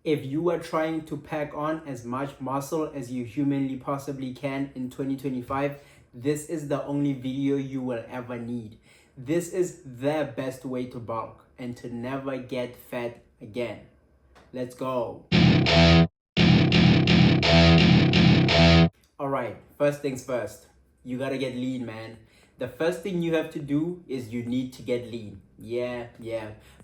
If you are trying to pack on as much muscle as you humanly possibly can in 2025, this is the only video you will ever need. This is the best way to bulk and to never get fat again. Let's go. All right, first things first, you gotta get lean, man. The first thing you have to do is you need to get lean. Yeah.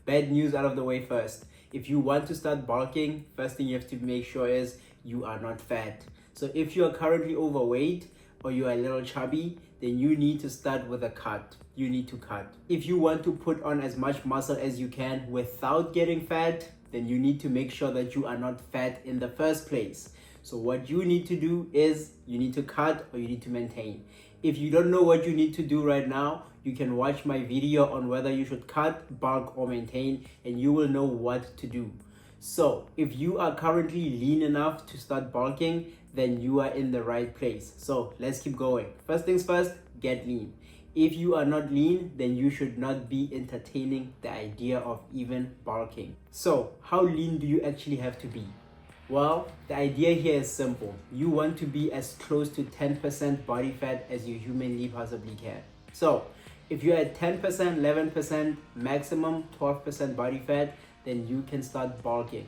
Bad news out of the way first. If you want to start bulking, first thing you have to make sure is you are not fat. So if you are currently overweight or you are a little chubby, then you need to start with a cut. You need to cut. If you want to put on as much muscle as you can without getting fat, then you need to make sure that you are not fat in the first place. So what you need to do is you need to cut or you need to maintain. If you don't know what you need to do right now, you can watch my video on whether you should cut, bulk, or maintain, and you will know what to do. So if you are currently lean enough to start bulking, then you are in the right place. So let's keep going. First things first, get lean. If you are not lean, then you should not be entertaining the idea of even bulking. So how lean do you actually have to be? Well, the idea here is simple. You want to be as close to 10% body fat as you humanly possibly can. So if you're at 10%, 11%, maximum 12% body fat, then you can start bulking.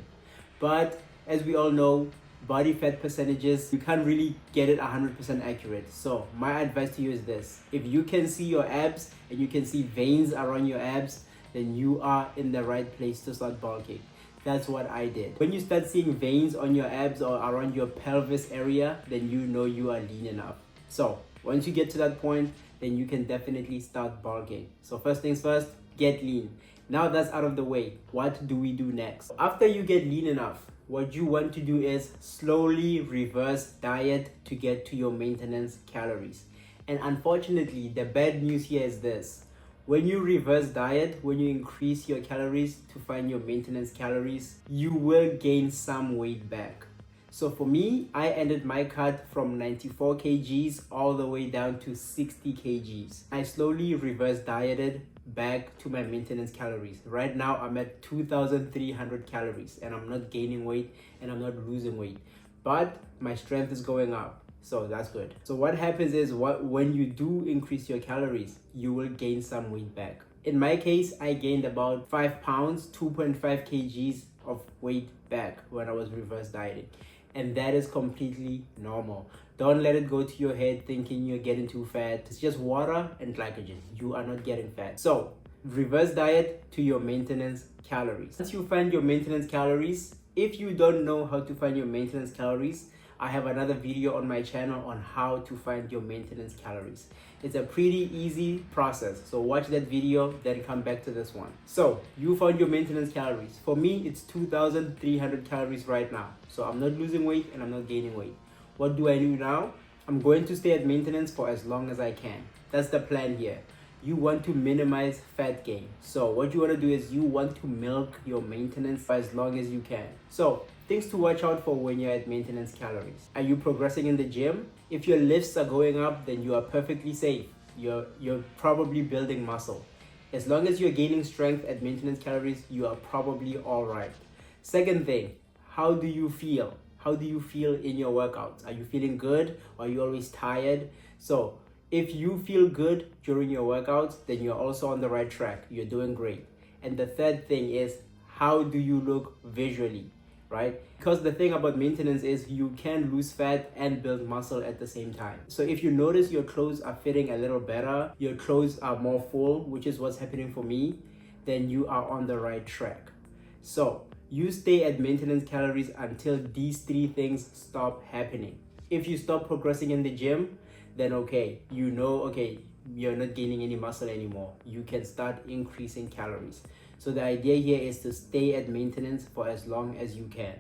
But as we all know, body fat percentages, you can't really get it 100% accurate. So my advice to you is this. If you can see your abs and you can see veins around your abs, then you are in the right place to start bulking. That's what I did. When you start seeing veins on your abs or around your pelvis area, then you know you are lean enough. So once you get to that point, then you can definitely start bulking. So first things first, get lean. Now that's out of the way, what do we do next? After you get lean enough, what you want to do is slowly reverse diet to get to your maintenance calories. And unfortunately, the bad news here is this. When you reverse diet, when you increase your calories to find your maintenance calories, you will gain some weight back. So for me, I ended my cut from 94 kgs all the way down to 60 kgs. I slowly reverse dieted back to my maintenance calories. Right now, I'm at 2,300 calories and I'm not gaining weight and I'm not losing weight, but my strength is going up. So that's good. So what happens is when you do increase your calories, you will gain some weight back. In my case, I gained about 5 pounds, 2.5 kgs of weight back when I was reverse dieting. And that is completely normal. Don't let it go to your head thinking you're getting too fat. It's just water and glycogen. You are not getting fat. So reverse diet to your maintenance calories. Once you find your maintenance calories, if you don't know how to find your maintenance calories, I have another video on my channel on how to find your maintenance calories. It's a pretty easy process. So watch that video, then come back to this one. So you found your maintenance calories. For me, it's 2,300 calories right now. So I'm not losing weight and I'm not gaining weight. What do I do now? I'm going to stay at maintenance for as long as I can. That's the plan here. You want to minimize fat gain. So what you want to do is you want to milk your maintenance for as long as you can. So things to watch out for when you're at maintenance calories. Are you progressing in the gym? If your lifts are going up, then you are perfectly safe. You're probably building muscle. As long as you're gaining strength at maintenance calories, you are probably all right. Second thing, how do you feel? How do you feel in your workouts? Are you feeling good? Or are you always tired? So if you feel good during your workouts, then you're also on the right track. You're doing great. And the third thing is, how do you look visually, right? Because the thing about maintenance is you can lose fat and build muscle at the same time. So if you notice your clothes are fitting a little better, your clothes are more full, which is what's happening for me, then you are on the right track. So you stay at maintenance calories until these three things stop happening. If you stop progressing in the gym, then okay, you're not gaining any muscle anymore. You can start increasing calories. So the idea here is to stay at maintenance for as long as you can.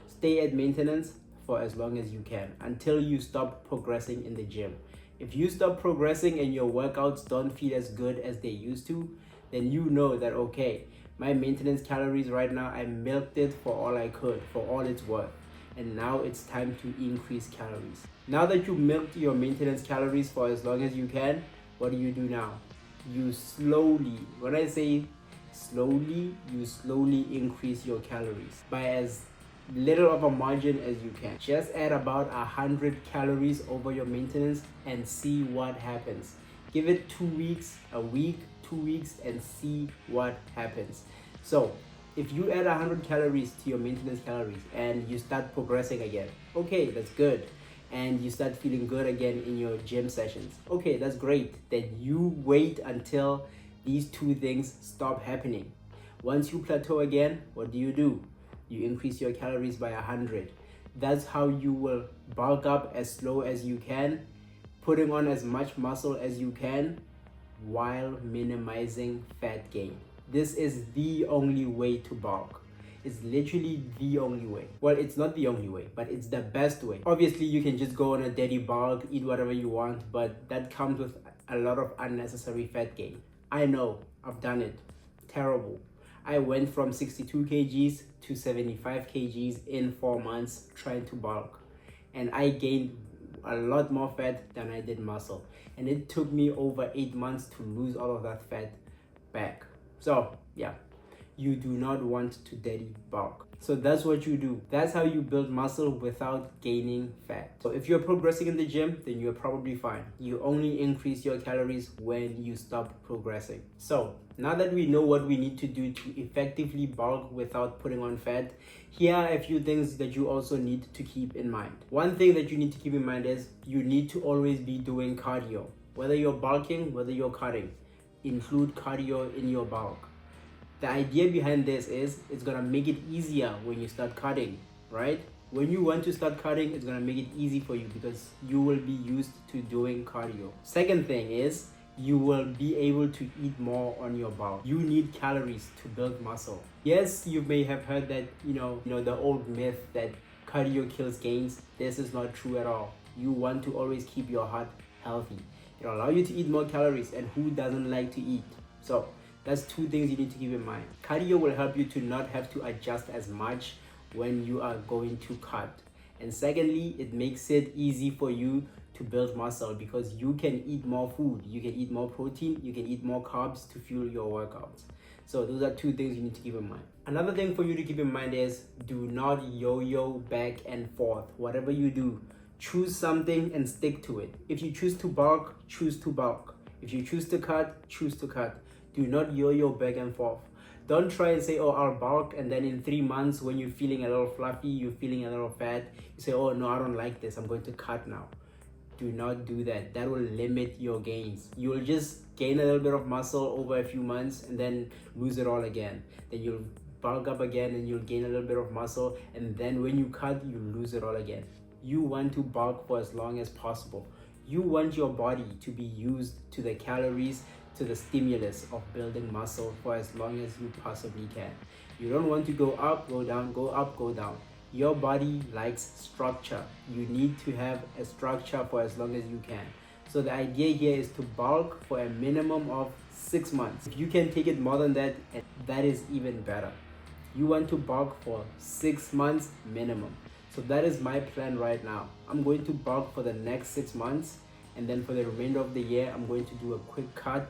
Stay at maintenance for as long as you can until you stop progressing in the gym. If you stop progressing and your workouts don't feel as good as they used to, then you know that, okay, my maintenance calories right now, I milked it for all I could, for all it's worth. And now it's time to increase calories. Now that you milked your maintenance calories for as long as you can, what do you do now? You slowly, when I say slowly, you slowly increase your calories by as little of a margin as you can. Just add about 100 calories over your maintenance and see what happens. Give it 2 weeks, a week, 2 weeks, and see what happens. So if you add 100 calories to your maintenance calories and you start progressing again, okay, that's good. And you start feeling good again in your gym sessions, okay, that's great. Then you wait until these two things stop happening. Once you plateau again, what do? You increase your calories by 100. That's how you will bulk up as slow as you can, putting on as much muscle as you can while minimizing fat gain. This is the only way to bulk. It's literally the only way. Well, it's not the only way, but it's the best way. Obviously, you can just go on a daddy bulk, eat whatever you want, but that comes with a lot of unnecessary fat gain. I know, I've done it. Terrible. I went from 62 kgs to 75 kgs in 4 months trying to bulk. And I gained a lot more fat than I did muscle. And it took me over 8 months to lose all of that fat back. So, yeah. You do not want to daddy bulk. So that's what you do. That's how you build muscle without gaining fat. So if you're progressing in the gym, then you're probably fine. You only increase your calories when you stop progressing. So now that we know what we need to do to effectively bulk without putting on fat, here are a few things that you also need to keep in mind. One thing that you need to keep in mind is you need to always be doing cardio. Whether you're bulking, whether you're cutting, include cardio in your bulk. The idea behind this is it's gonna make it easier when you start cutting, right? When you want to start cutting, it's gonna make it easy for you because you will be used to doing cardio. Second thing is you will be able to eat more on your bulk. You need calories to build muscle. Yes, you may have heard that, the old myth that cardio kills gains. This is not true at all. You want to always keep your heart healthy. It'll allow you to eat more calories, and who doesn't like to eat? So that's two things you need to keep in mind. Cardio will help you to not have to adjust as much when you are going to cut. And secondly, it makes it easy for you to build muscle because you can eat more food. You can eat more protein, you can eat more carbs to fuel your workouts. So those are two things you need to keep in mind. Another thing for you to keep in mind is do not yo-yo back and forth. Whatever you do, choose something and stick to it. If you choose to bulk, choose to bulk. If you choose to cut, choose to cut. Do not yo-yo back and forth. Don't try and say, oh, I'll bulk, and then in 3 months when you're feeling a little fluffy, you're feeling a little fat, you say, oh no, I don't like this, I'm going to cut now. Do not do that. That will limit your gains. You will just gain a little bit of muscle over a few months and then lose it all again. Then you'll bulk up again and you'll gain a little bit of muscle, and then when you cut, you lose it all again. You want to bulk for as long as possible. You want your body to be used to the calories, to the stimulus of building muscle for as long as you possibly can. You don't want to go up, go down, go up, go down. Your body likes structure. You need to have a structure for as long as you can. So the idea here is to bulk for a minimum of 6 months. If you can take it more than that, that is even better. You want to bulk for 6 months minimum. So that is my plan right now. I'm going to bulk for the next 6 months, and then for the remainder of the year, I'm going to do a quick cut.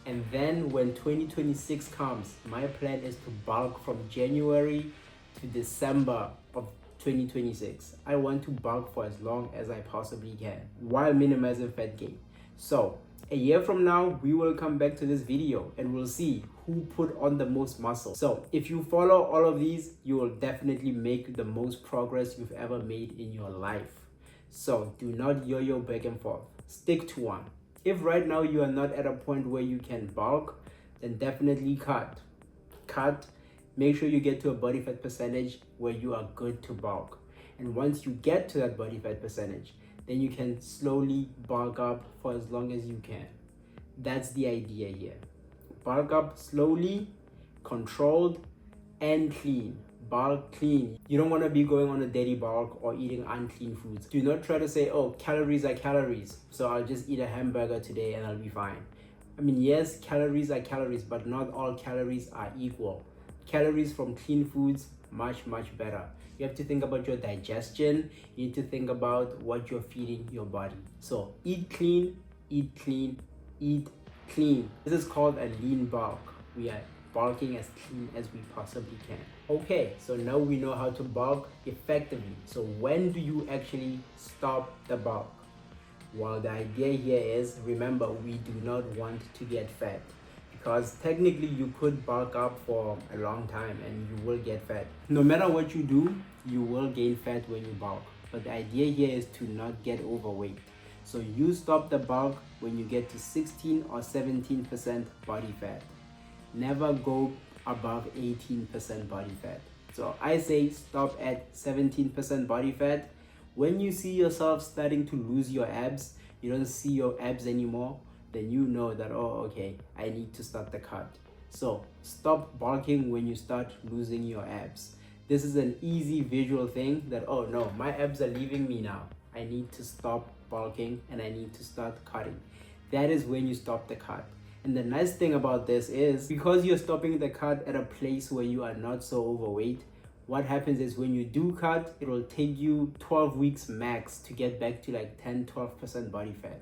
And then when 2026 comes, my plan is to bulk from January to December of 2026. I want to bulk for as long as I possibly can while minimizing fat gain. So a year from now, we will come back to this video and we'll see who put on the most muscle. So if you follow all of these, you will definitely make the most progress you've ever made in your life. So do not yo-yo back and forth. Stick to one. If right now you are not at a point where you can bulk, then definitely cut. Cut. Make sure you get to a body fat percentage where you are good to bulk. And once you get to that body fat percentage, then you can slowly bulk up for as long as you can. That's the idea here. Bulk up slowly, controlled, and clean. Bulk clean. You don't want to be going on a daddy bulk or eating unclean foods. Do not try to say, oh, calories are calories, so I'll just eat a hamburger today and I'll be fine. I mean, yes, calories are calories, but not all calories are equal. Calories from clean foods, much, much better. You have to think about your digestion. You need to think about what you're feeding your body. So eat clean, eat clean, eat clean. This is called a lean bulk. We are bulking as clean as we possibly can. Okay, so now we know how to bulk effectively. So when do you actually stop the bulk? Well, the idea here is, remember, we do not want to get fat, because technically you could bulk up for a long time and you will get fat. No matter what you do, you will gain fat when you bulk. But the idea here is to not get overweight. So you stop the bulk when you get to 16 or 17% body fat. Never go above 18% body fat. So I say stop at 17% body fat. When you see yourself starting to lose your abs, you don't see your abs anymore, then you know that, oh, okay, I need to start the cut. So stop bulking when you start losing your abs. This is an easy visual thing that, oh no, my abs are leaving me now. I need to stop bulking and I need to start cutting. That is when you stop the cut. And the nice thing about this is, because you're stopping the cut at a place where you are not so overweight, what happens is when you do cut, it will take you 12 weeks max to get back to like 10-12% body fat.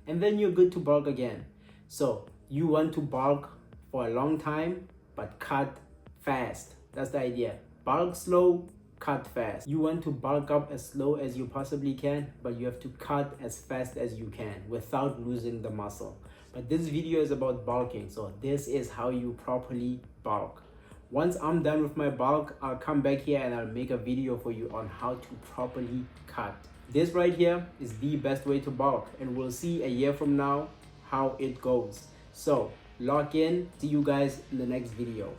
And then you're good to bulk again. So you want to bulk for a long time, but cut fast. That's the idea. Bulk slow, cut fast. You want to bulk up as slow as you possibly can, but you have to cut as fast as you can without losing the muscle. But this video is about bulking, so this is how you properly bulk. Once I'm done with my bulk, I'll come back here and I'll make a video for you on how to properly cut. This right here is the best way to bulk, and we'll see a year from now how it goes. So lock in. See you guys in the next video.